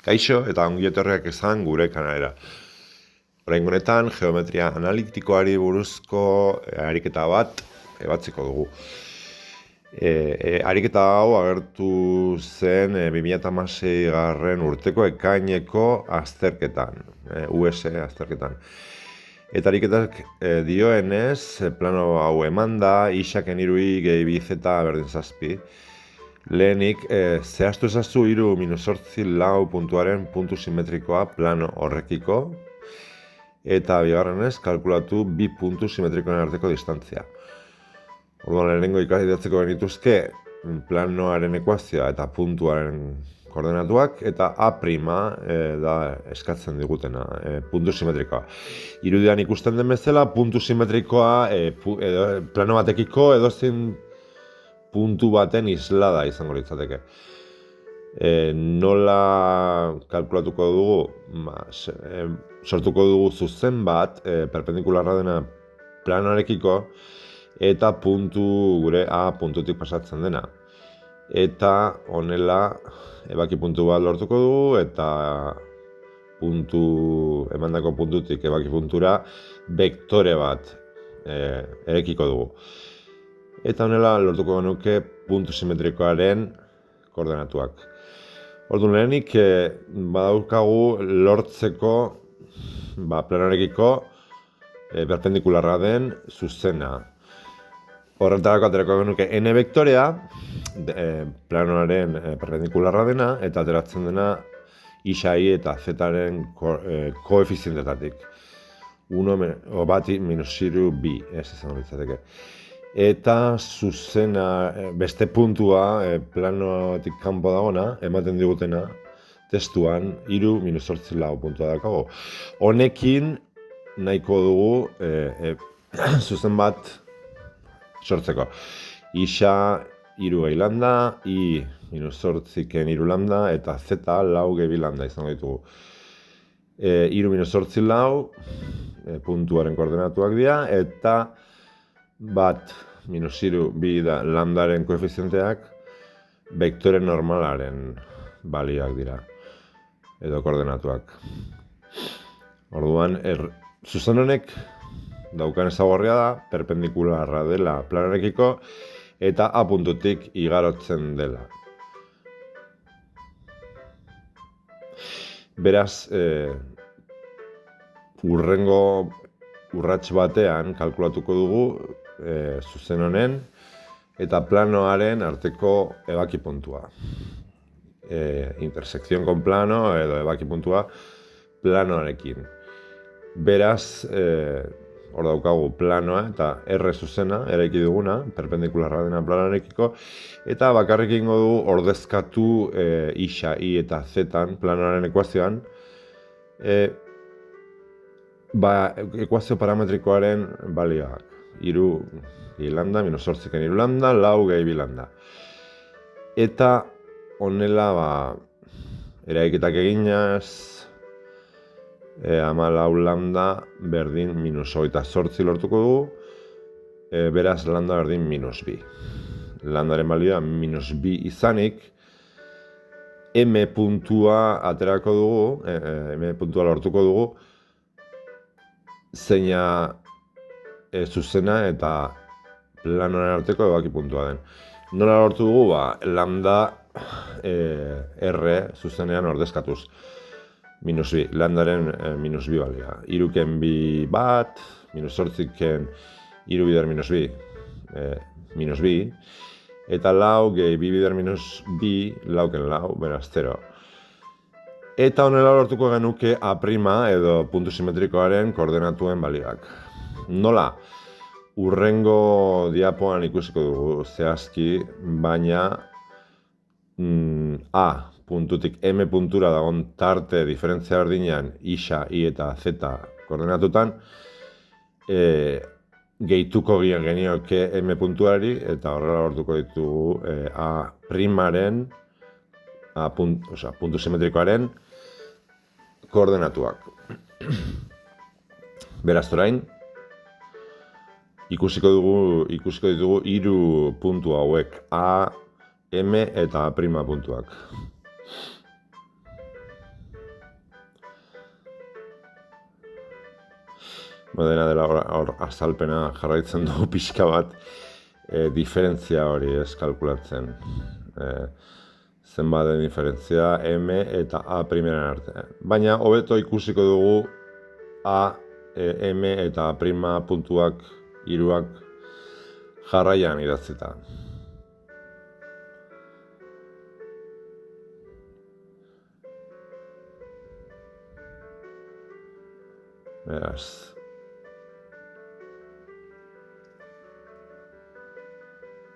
Kaixo eta ongi etorriak izan gure kanalera. Oraingo honetan geometria analitikoari buruzko ariketa bat ebatziko dugu. Ariketa hau agertu zen 2016 urteko ekaineko azterketan, US azterketan. Eta ariketak dioenez, plano hau eman da, isaken irui gehi bizeta berdin zazpi. Lehenik, zehaztu ezazu 3-8 puntuaren puntu simetrikoa plano horrekiko, eta bigarrenez, kalkulatu 2 puntu simetrikoen arteko distantzia. Orduan, lehenengo ikasidatzeko genituzke planoaren ekuazioa eta puntuaren koordenatuak, eta A' da eskatzen digutena, puntu simetrikoa. Irudian ikusten den bezala, puntu simetrikoa plano batekiko edozein puntu baten islada izango litzateke. Nola kalkulatuko dugu? Sortuko dugu zuzen bat, perpendikularra dena planoarekiko, eta gure A puntutik pasatzen dena. Eta honela ebaki puntu bat lortuko dugu, eta emandako puntutik ebaki puntura vektore bat erekiko dugu. Eta honela lortuko genuke puntu simetrikoaren koordenatuak. Orduan lehenik badaukagu lortzeko planoarekiko perpendikularra den zuzena. Horretarako aterako genuke n vektorea, planoaren perpendikularra dena, eta ateratzen dena isa i eta zaren koefizientetatik. 1 bati minus iru bi, ez izango litzateke. Eta zuzena beste puntua planotik kanpo dagona, ematen digutena testuan 3-8 puntua dakago. Honekin nahiko dugu zuzen bat sortzeko. Isa 3 gehi lambda, i -8 3 lambda, eta z 4 gehi lambda izango ditugu. 3-8 puntuaren koordenatuak dira, eta bat -3 bi da lambdaren koefizienteak vektore normalaren balioak dira, edo koordenatuak. Orduan, zuzen honek daukan ezaugarria da, perpendikularra dela planoarekiko, eta A puntutik igarotzen dela. Beraz, urrengo urrats batean kalkulatuko dugu zuzen honen eta planoaren arteko ebaki puntua. Intersección con plano edo ebaki puntua planoarekin. Beraz, hor daukagu planoa eta R zuzena eraiki duguna, perpendikularra dena planoarekiko, eta bakarrik egingo dugu ordezkatu isa, i eta zetan planoaren ekuazioan, ekuazio parametrikoaren balioak. 3 gehi lambda, -8 3 lambda, 4 gehi bi lambda. Eta honela eraiketak eginaz, 14 lambda berdin -28 lortuko dugu, beraz lambda berdin -2. Lambdaren balioa -2 izanik, M puntua aterako dugu, M puntua lortuko dugu, zeina zuzena eta planoaren arteko ebaki puntua den. Nola lortu dugu? Lambda R zuzenean ordezkatuz. -2, lambdaren -2 balioa. 3 bi bat, -8 3 bider -2, -2, eta 4 gehi 2 bider -2, 4 beraz 0. Eta honela lortuko genuke A' edo puntu simetrikoaren koordenatuen balioak. Nola? Urrengo diapoan ikusiko dugu zehazki, baina A puntutik M puntura dagoen tarte diferentzia berdinean isa, i eta z koordenatutan, gehituko genioke M puntuari, eta horrela lortuko ditugu A'-aren, puntu simetrikoaren koordenatuak. Beraz orain, ikusiko ditugu 3 puntu hauek, A, M eta A' puntuak. Dena dela hor azalpena jarraitzen dugu pixka bat diferentzia hori ez kalkulatzen. Zenbat den diferentzia M eta A primaren artean. Baina hobeto ikusiko dugu A, M eta A prima puntuak hiruak jarraian idatzita. Beraz,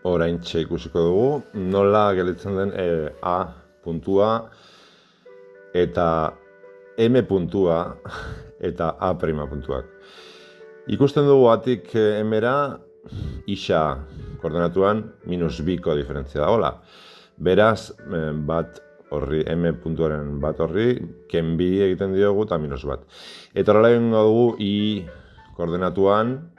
oraintxe ikusiko dugu nola gelditzen den A puntua eta M puntua eta A prima puntuak. Ikusten dugu atik M-era isa koordenatuan -2ko diferentzia dagoela. Beraz, bat horri, M puntuaren bat horri, ken bi egiten diogu eta -1. Eta horrela egingo dugu I koordenatuan,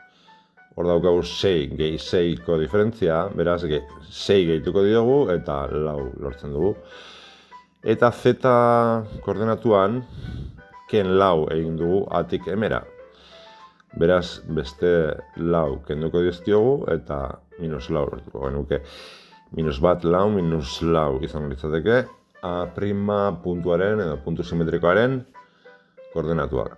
hor daukagu 6 gehi 6ko diferentzia, beraz 6 gehituko diogu eta 4 lortzen dugu. Eta Z koordenatuan, ken 4 egin dugu atik M-era. Beraz, beste 4 kenduko dizkiogu eta -4 lortuko genuke. -1, 4, -4 izango litzateke A prima puntuaren edo puntu simetrikoaren koordenatuak.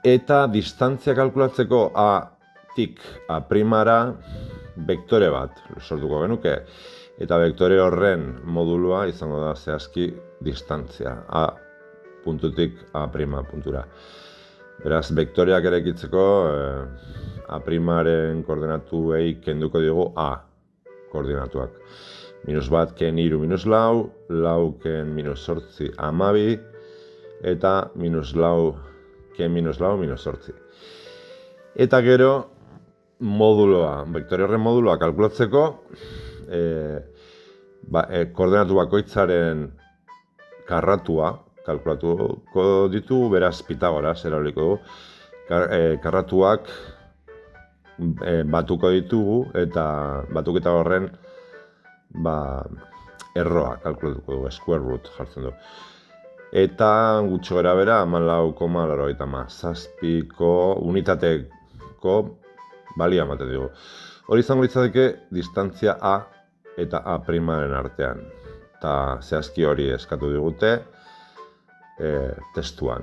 Eta distantzia kalkulatzeko A-tik A primara vektore bat sortuko genuke. Eta vektore horren modulua izango da zehazki distantzia A puntutik A prima puntura. Beraz, vektoreak eraikitzeko A primaren koordenatuei kenduko diogu A koordinatuak. -1 ken 3 -4, 4 ken -8 12, eta -4 ken -4 -8. Eta gero, moduloa, vektore horren moduloa kalkulatzeko, koordenatu bakoitzaren karratua kalkulatuko ditugu, beraz Pitagoras erabiliko dugu. Karratuak batuko ditugu eta batuketa horren erroa kalkulatuko dugu, square root jartzen dugu. Eta gutxo gara bera 14,97ko unitateko balia ematen dugu. Hori izango litzateke distantzia A eta A primaren artean. Eta zehazki hori eskatu digute testuan.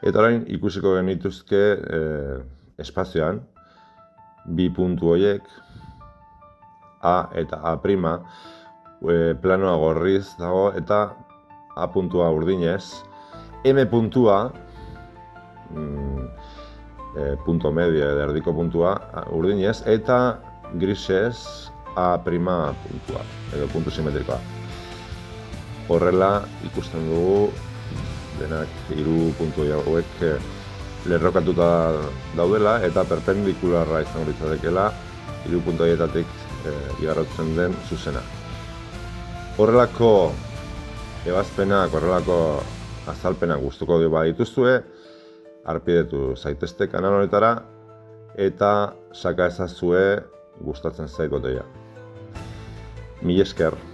Eta orain ikusiko genituzke espazioan bi puntu horiek A eta A prima planoa gorriz dago eta A puntua urdinez, M puntua punto medio edo erdiko puntua urdinez eta grisez A prima puntua edo puntu simetrikoa. Horrela ikusten dugu denak hiru puntu hauek lerrokatuta daudela eta perpendikularra izango litzatekeela hiru puntu horietatik igarotzen den zuzena. Horrelako ebazpenak, horrelako azalpenak gustuko badituzue, harpidetu zaitezte kanal honetara eta saka ezazue gustatzen zait botoia. Mila esker.